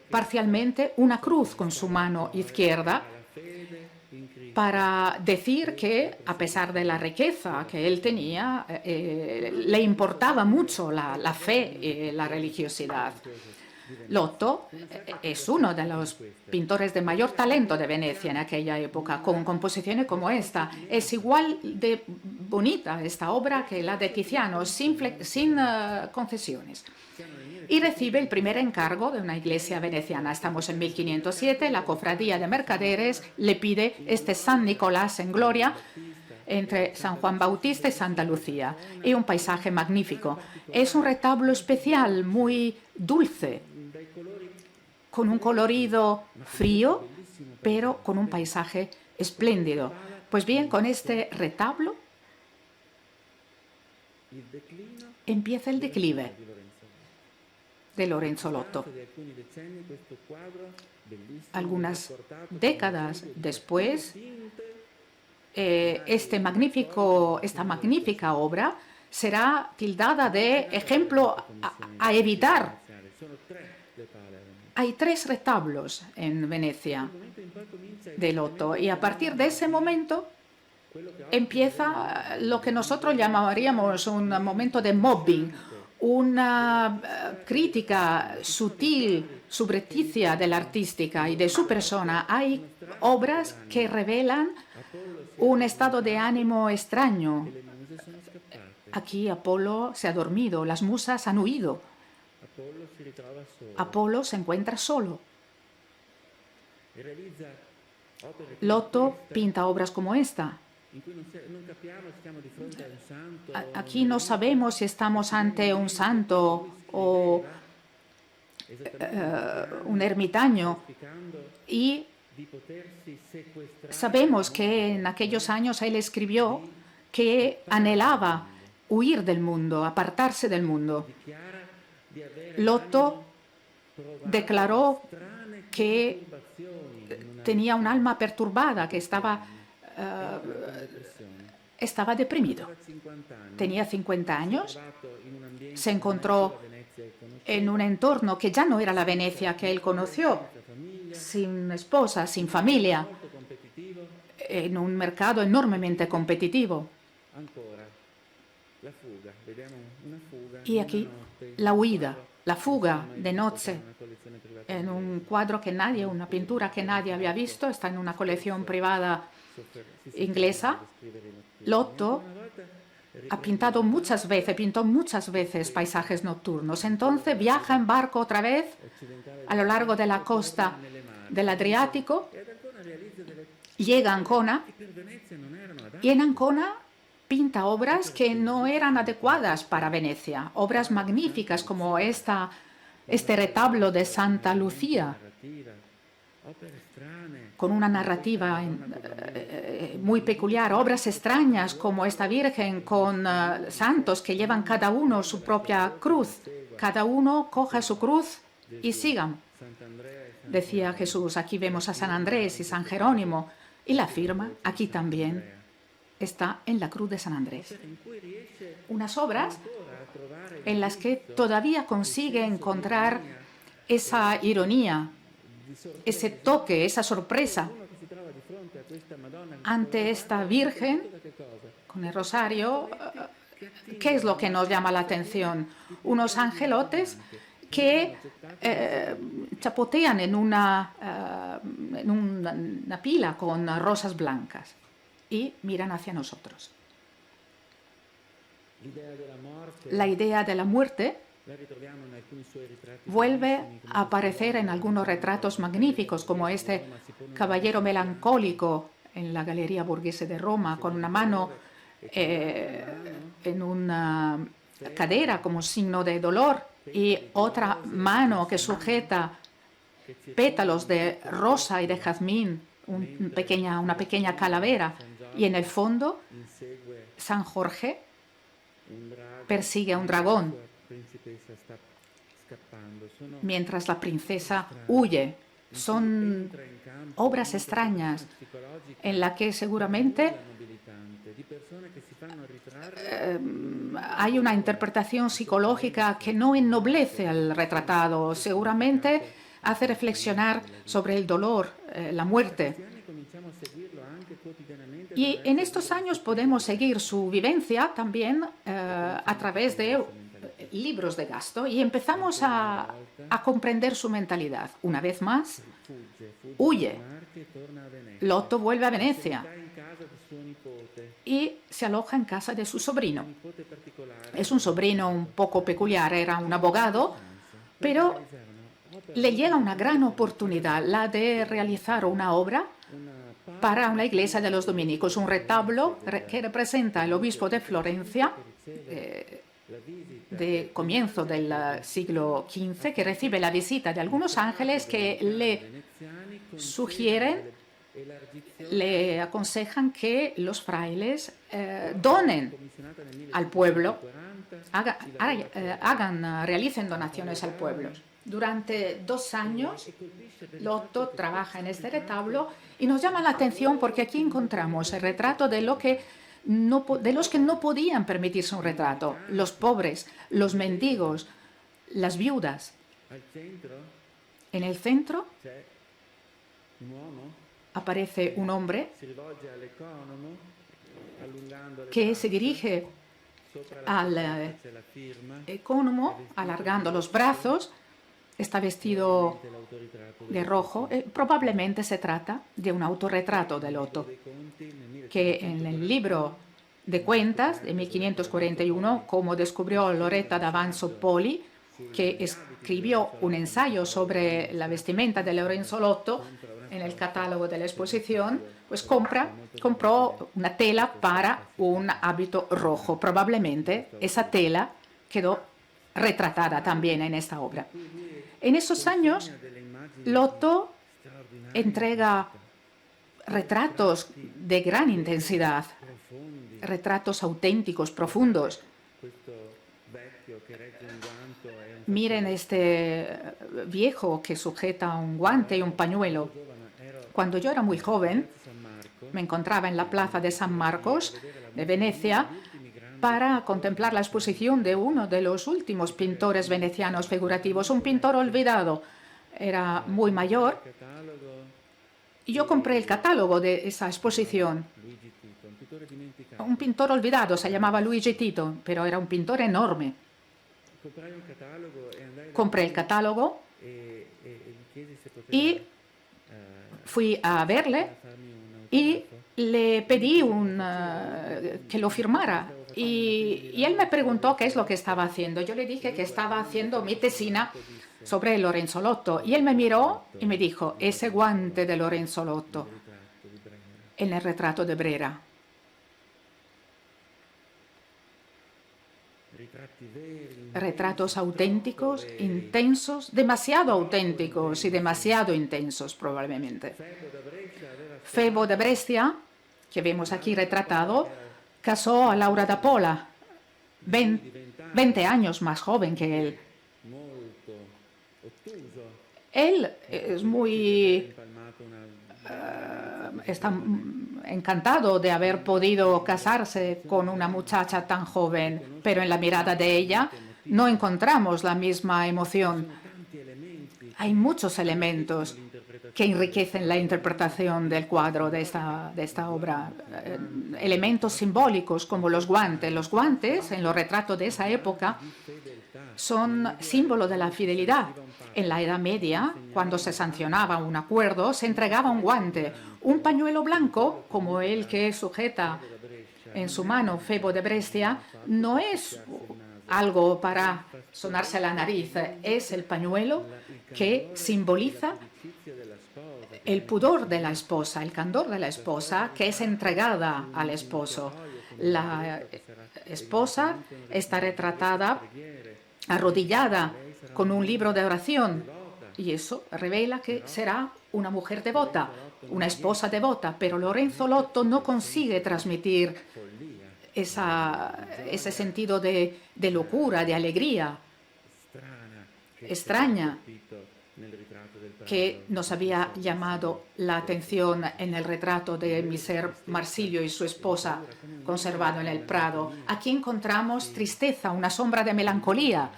parcialmente una cruz con su mano izquierda para decir que, a pesar de la riqueza que él tenía, le importaba mucho la fe y la religiosidad. Lotto es uno de los pintores de mayor talento de Venecia en aquella época, con composiciones como esta. Es igual de bonita esta obra que la de Tiziano, sin concesiones. Y recibe el primer encargo de una iglesia veneciana. Estamos en 1507, la cofradía de mercaderes le pide este San Nicolás en gloria entre San Juan Bautista y Santa Lucía, y un paisaje magnífico. Es un retablo especial, muy dulce, con un colorido frío, pero con un paisaje espléndido. Pues bien, con este retablo empieza el declive de Lorenzo Lotto. Algunas décadas después, esta magnífica obra será tildada de ejemplo a evitar. Hay 3 retablos en Venecia de Lotto y a partir de ese momento empieza lo que nosotros llamaríamos un momento de mobbing, una crítica sutil, subrepticia de la artística y de su persona. Hay obras que revelan un estado de ánimo extraño. Aquí Apolo se ha dormido, las musas han huido. Apolo se encuentra solo. Lotto pinta obras como esta. Aquí no sabemos si estamos ante un santo o un ermitaño, y sabemos que en aquellos años él escribió que anhelaba huir del mundo, apartarse del mundo. Lotto declaró que tenía un alma perturbada, que estaba deprimido. Tenía 50 años, se encontró en un entorno que ya no era la Venecia que él conoció, sin esposa, sin familia, en un mercado enormemente competitivo. Y aquí la huida, la fuga de noche, en un cuadro que nadie, una pintura que nadie había visto, está en una colección privada inglesa. Lotto pintó muchas veces paisajes nocturnos. Entonces viaja en barco otra vez a lo largo de la costa del Adriático, llega a Ancona y en Ancona pinta obras que no eran adecuadas para Venecia, obras magníficas como este retablo de Santa Lucía, con una narrativa muy peculiar, obras extrañas como esta Virgen con santos que llevan cada uno su propia cruz. Cada uno coja su cruz y sigan, decía Jesús. Aquí vemos a San Andrés y San Jerónimo, y la firma aquí también está en la cruz de San Andrés. Unas obras en las que todavía consigue encontrar esa ironía, ese toque, esa sorpresa ante esta Virgen con el rosario. ¿Qué es lo que nos llama la atención? Unos angelotes que chapotean en una pila con rosas blancas y miran hacia nosotros. La idea de la muerte vuelve a aparecer en algunos retratos magníficos, como este caballero melancólico en la Galería Borghese de Roma, con una mano en una cadera como signo de dolor y otra mano que sujeta pétalos de rosa y de jazmín, una pequeña calavera, y en el fondo San Jorge persigue a un dragón mientras la princesa huye. Son obras extrañas en las que seguramente hay una interpretación psicológica que no ennoblece al retratado, seguramente hace reflexionar sobre el dolor, la muerte. Y en estos años podemos seguir su vivencia también a través de libros de gasto, y empezamos a comprender su mentalidad. Una vez más, huye. Lotto vuelve a Venecia y se aloja en casa de su sobrino. Es un sobrino un poco peculiar, era un abogado, pero le llega una gran oportunidad, la de realizar una obra para una iglesia de los dominicos, un retablo que representa al obispo de Florencia de comienzo del siglo XV, que recibe la visita de algunos ángeles que le sugieren le aconsejan que los frailes donen al pueblo, realicen donaciones al pueblo. Durante 2 años, Lotto trabaja en este retablo y nos llama la atención porque aquí encontramos el retrato de los que no podían permitirse un retrato: los pobres, los mendigos, las viudas. En el centro aparece un hombre que se dirige al ecónomo alargando los brazos. Está vestido de rojo. Probablemente se trata de un autorretrato de Lotto, que en el libro de cuentas de 1541, como descubrió Loretta d'Avanzo Poli, que escribió un ensayo sobre la vestimenta de Lorenzo Lotto en el catálogo de la exposición, pues compró una tela para un hábito rojo. Probablemente esa tela quedó retratada también en esta obra. En esos años, Lotto entrega retratos de gran intensidad, retratos auténticos, profundos. Miren este viejo que sujeta un guante y un pañuelo. Cuando yo era muy joven, me encontraba en la plaza de San Marcos de Venecia para contemplar la exposición de uno de los últimos pintores venecianos figurativos, un pintor olvidado. Era muy mayor y yo compré el catálogo de esa exposición. Un pintor olvidado, se llamaba Luigi Tito, pero era un pintor enorme. Compré el catálogo y fui a verle y le pedí que lo firmara. Y él me preguntó qué es lo que estaba haciendo. Yo le dije que estaba haciendo mi tesina sobre Lorenzo Lotto. Y él me miró y me dijo: ese guante de Lorenzo Lotto en el retrato de Brera. Retratos auténticos, intensos, demasiado auténticos y demasiado intensos probablemente. Febo de Brescia, que vemos aquí retratado, casó a Laura da Pola, 20 años más joven que él. Él es está encantado de haber podido casarse con una muchacha tan joven, pero en la mirada de ella no encontramos la misma emoción. Hay muchos elementos que enriquecen la interpretación del cuadro de esta obra. Elementos simbólicos como los guantes. Los guantes, en los retratos de esa época, son símbolo de la fidelidad. En la Edad Media, cuando se sancionaba un acuerdo, se entregaba un guante. Un pañuelo blanco, como el que sujeta en su mano Febo de Brescia, no es algo para sonarse la nariz. Es el pañuelo que simboliza el pudor de la esposa, el candor de la esposa, que es entregada al esposo. La esposa está retratada arrodillada con un libro de oración, y eso revela que será una mujer devota, una esposa devota. Pero Lorenzo Lotto no consigue transmitir ese sentido de locura, de alegría extraña que nos había llamado la atención en el retrato de Miser Marsilio y su esposa conservado en el Prado. Aquí encontramos tristeza, una sombra de melancolía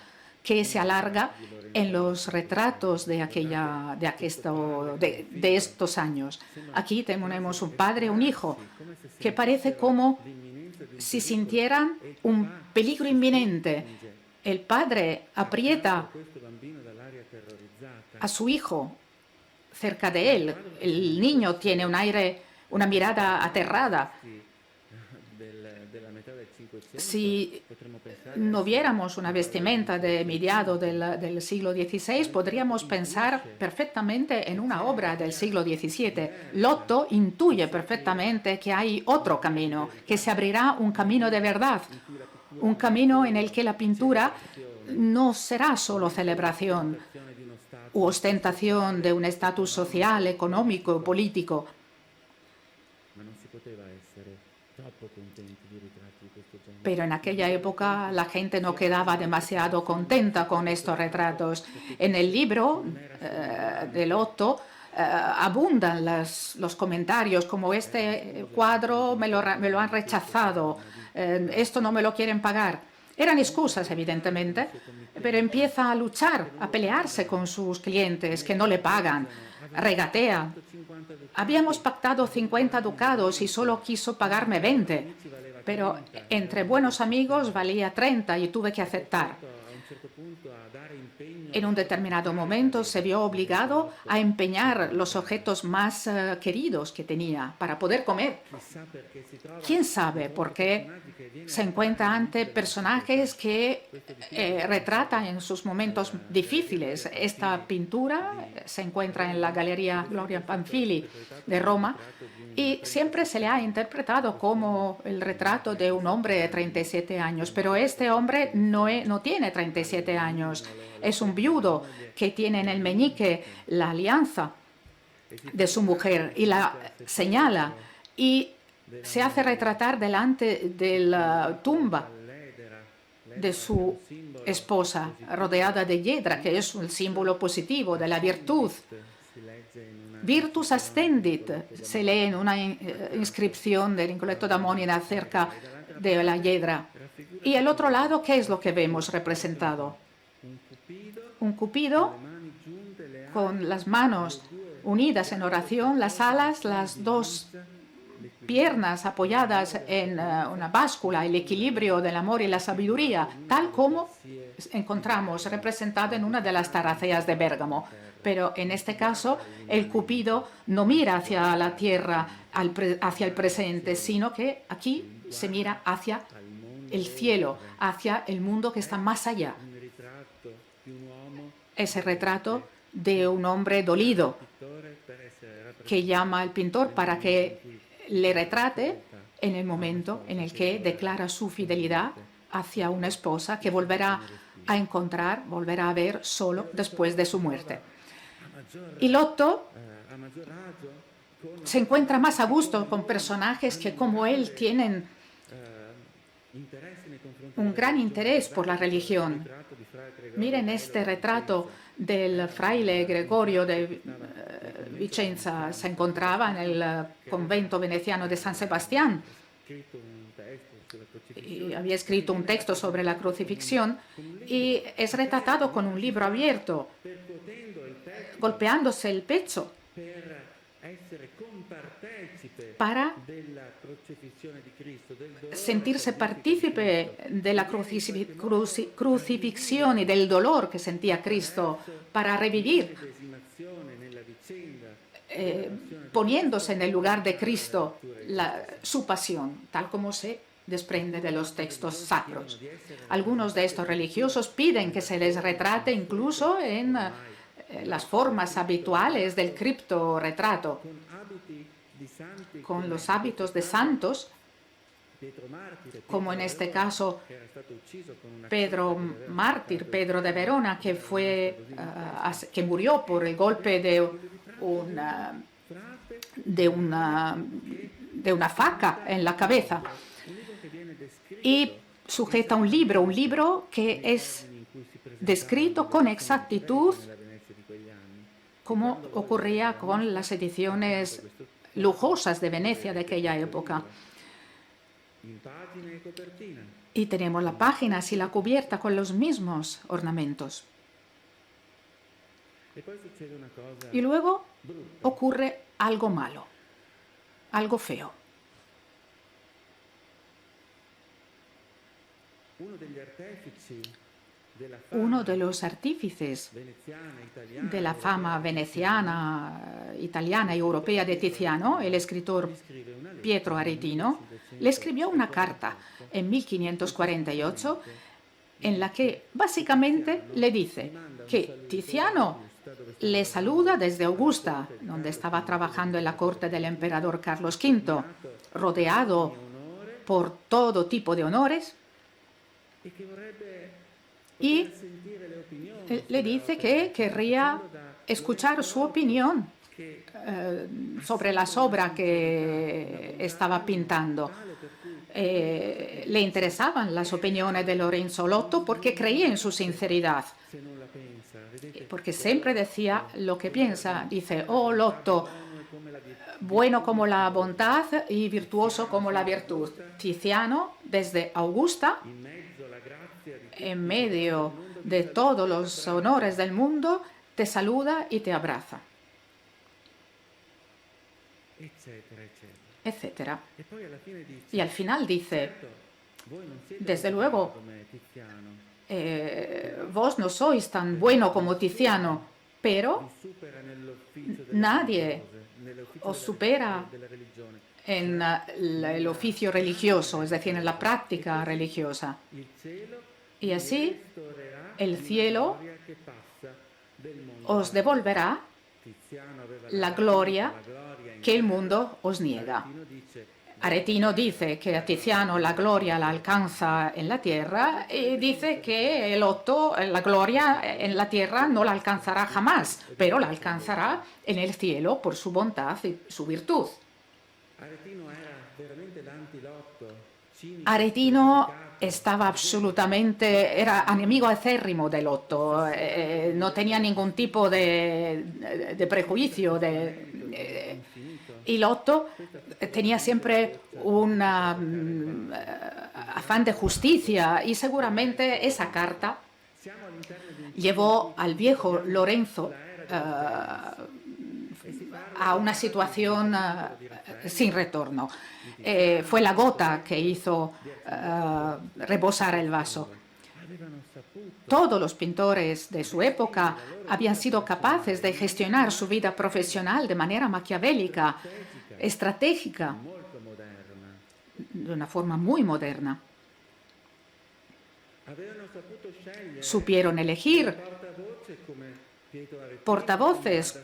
que se alarga en los retratos de estos años. Aquí tenemos un padre y un hijo que parece como si sintieran un peligro inminente. El padre aprieta a su hijo cerca de él. El niño tiene una mirada aterrada. Si no viéramos una vestimenta de mediados del siglo XVI, podríamos pensar perfectamente en una obra del siglo XVII. Lotto intuye perfectamente que hay otro camino, que se abrirá un camino de verdad, un camino en el que la pintura no será solo celebración u ostentación de un estatus social, económico, político. Pero en aquella época la gente no quedaba demasiado contenta con estos retratos. En el libro del Otto abundan los comentarios como este cuadro me lo han rechazado, esto no me lo quieren pagar. Eran excusas, evidentemente, pero empieza a luchar, a pelearse con sus clientes que no le pagan, regatea. Habíamos pactado 50 ducados y solo quiso pagarme 20, pero entre buenos amigos valía 30 y tuve que aceptar. En un determinado momento se vio obligado a empeñar los objetos más queridos que tenía para poder comer. ¿Quién sabe por qué se encuentra ante personajes que retratan en sus momentos difíciles? Esta pintura se encuentra en la Galería Gloria Pamphili de Roma y siempre se le ha interpretado como el retrato de un hombre de 37 años, pero este hombre no tiene 37 años. Es un viudo que tiene en el meñique la alianza de su mujer y la señala y se hace retratar delante de la tumba de su esposa, rodeada de hiedra, que es un símbolo positivo de la virtud. Virtus ascendit, se lee en una inscripción del Rigoletto da Modena acerca de la hiedra. Y al otro lado, ¿qué es lo que vemos representado? Un cupido con las manos unidas en oración, las alas, las dos piernas apoyadas en una báscula, el equilibrio del amor y la sabiduría, tal como encontramos representado en una de las taraceas de Bérgamo. Pero en este caso, el cupido no mira hacia la tierra, hacia el presente, sino que aquí se mira hacia el cielo, hacia el mundo que está más allá. Ese retrato de un hombre dolido que llama al pintor para que le retrate en el momento en el que declara su fidelidad hacia una esposa que volverá a encontrar, volverá a ver solo después de su muerte. Y Lotto se encuentra más a gusto con personajes que, como él, tienen un gran interés por la religión. Miren este retrato del fraile Gregorio de Vicenza. Se encontraba en el convento veneciano de San Sebastián y había escrito un texto sobre la crucifixión y es retratado con un libro abierto, golpeándose el pecho para sentirse partícipe de la crucifixión y del dolor que sentía Cristo, para revivir, poniéndose en el lugar de Cristo su pasión, tal como se desprende de los textos sacros. Algunos de estos religiosos piden que se les retrate incluso en las formas habituales del criptorretrato, con los hábitos de santos, como en este caso Pedro Mártir, Pedro de Verona, que murió por el golpe de una faca en la cabeza, y sujeta un libro que es descrito con exactitud como ocurría con las ediciones lujosas de Venecia de aquella época. Y tenemos la página y la cubierta con los mismos ornamentos. Y luego ocurre algo malo, algo feo. Uno de los artífices de la fama veneciana, italiana y europea de Tiziano, el escritor Pietro Aretino, le escribió una carta en 1548 en la que básicamente le dice que Tiziano le saluda desde Augusta, donde estaba trabajando en la corte del emperador Carlos V, rodeado por todo tipo de honores, y le dice que querría escuchar su opinión sobre la obra que estaba pintando. le interesaban las opiniones de Lorenzo Lotto porque creía en su sinceridad. Porque siempre decía lo que piensa. Dice, oh Lotto, bueno como la bondad y virtuoso como la virtud. Tiziano, desde Augusta, en medio de todos los honores del mundo, te saluda y te abraza. Etcétera. Y al final dice, desde luego, vos no sois tan bueno como Tiziano, pero nadie os supera en el oficio religioso, es decir, en la práctica religiosa. Y así el cielo os devolverá la gloria que el mundo os niega. Aretino dice que a Tiziano la gloria la alcanza en la tierra y dice que Lotto la gloria en la tierra no la alcanzará jamás, pero la alcanzará en el cielo por su bondad y su virtud. Aretino estaba absolutamente, era enemigo acérrimo de Lotto, no tenía ningún tipo de prejuicio y Lotto tenía siempre un afán de justicia y seguramente esa carta llevó al viejo Lorenzo a una situación sin retorno. Fue la gota que hizo rebosar el vaso. Todos los pintores de su época habían sido capaces de gestionar su vida profesional de manera maquiavélica, estratégica, de una forma muy moderna. Supieron elegir portavoces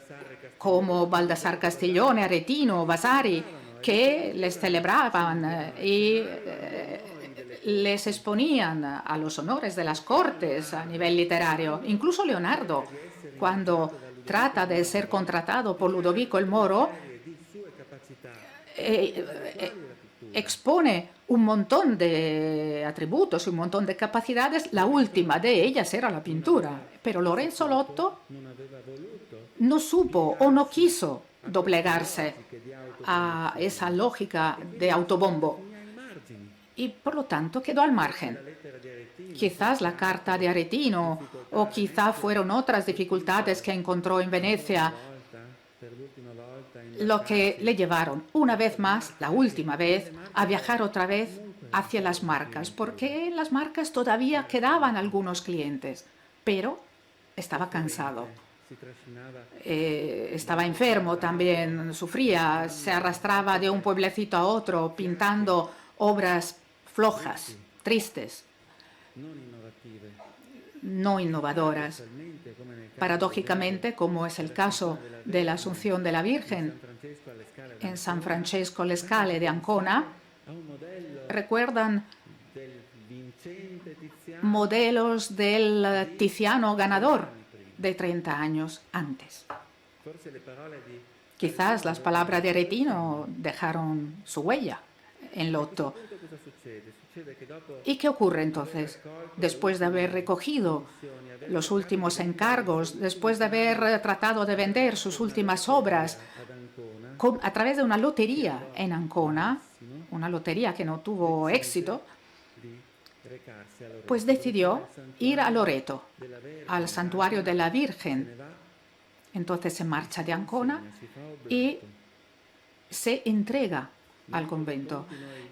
como Baldassar Castiglione, Aretino, Vasari, que les celebraban y les exponían a los honores de las cortes a nivel literario. Incluso Leonardo, cuando trata de ser contratado por Ludovico el Moro, expone un montón de atributos y un montón de capacidades. La última de ellas era la pintura. Pero Lorenzo Lotto no supo o no quiso doblegarse a esa lógica de autobombo y por lo tanto quedó al margen. Quizás la carta de Aretino o quizá fueron otras dificultades que encontró en Venecia lo que le llevaron una vez más, la última vez, a viajar otra vez hacia las Marcas, porque en las Marcas todavía quedaban algunos clientes, pero estaba cansado. Estaba enfermo también, sufría, se arrastraba de un pueblecito a otro pintando obras flojas, tristes, no innovadoras. Paradójicamente, como es el caso de la Asunción de la Virgen en San Francesco alle Scale de Ancona, recuerdan modelos del Tiziano ganador de 30 años antes. Quizás las palabras de Aretino dejaron su huella en Lotto. ¿Y qué ocurre entonces? Después de haber recogido los últimos encargos, después de haber tratado de vender sus últimas obras a través de una lotería en Ancona, una lotería que no tuvo éxito, pues decidió ir a Loreto, al santuario de la Virgen. Entonces se marcha de Ancona y se entrega al convento.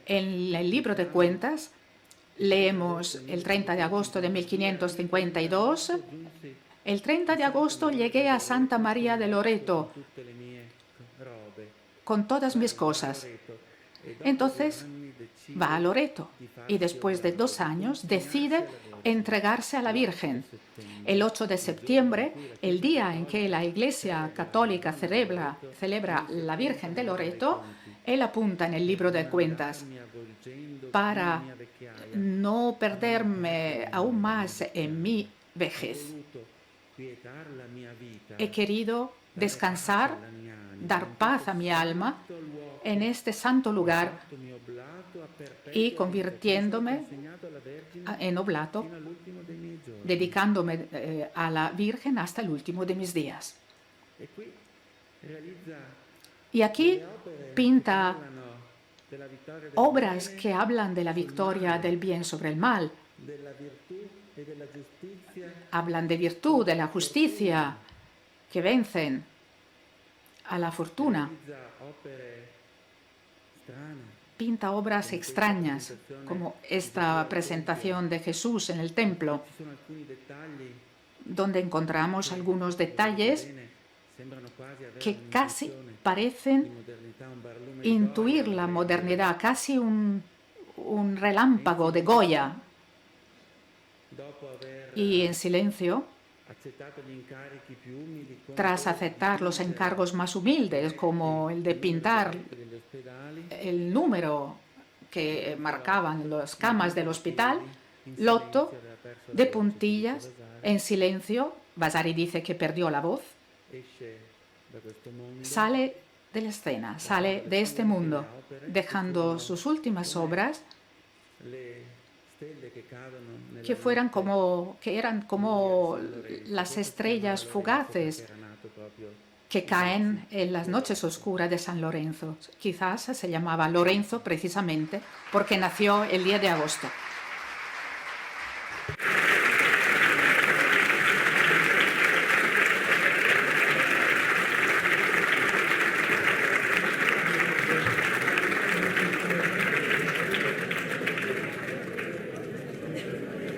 En el libro de cuentas leemos el 30 de agosto de 1552. El 30 de agosto llegué a Santa María de Loreto con todas mis cosas. Entonces va a Loreto y después de 2 años decide entregarse a la Virgen. El 8 de septiembre, el día en que la Iglesia Católica celebra la Virgen de Loreto, él apunta en el libro de cuentas: para no perderme aún más en mi vejez, he querido descansar, dar paz a mi alma en este santo lugar y convirtiéndome en oblato, dedicándome a la Virgen hasta el último de mis días. Y aquí pinta obras que hablan de la victoria del bien sobre el mal, hablan de virtud, de la justicia, que vencen a la fortuna. Pinta obras extrañas, como esta presentación de Jesús en el templo, donde encontramos algunos detalles que casi parecen intuir la modernidad, casi un relámpago de Goya. Y en silencio, tras aceptar los encargos más humildes, como el de pintar el número que marcaban las camas del hospital, Lotto, de puntillas, en silencio, Vasari dice que perdió la voz, sale de la escena, sale de este mundo, dejando sus últimas obras que eran como las estrellas fugaces que caen en las noches oscuras de San Lorenzo. Quizás se llamaba Lorenzo precisamente porque nació el 10 de agosto.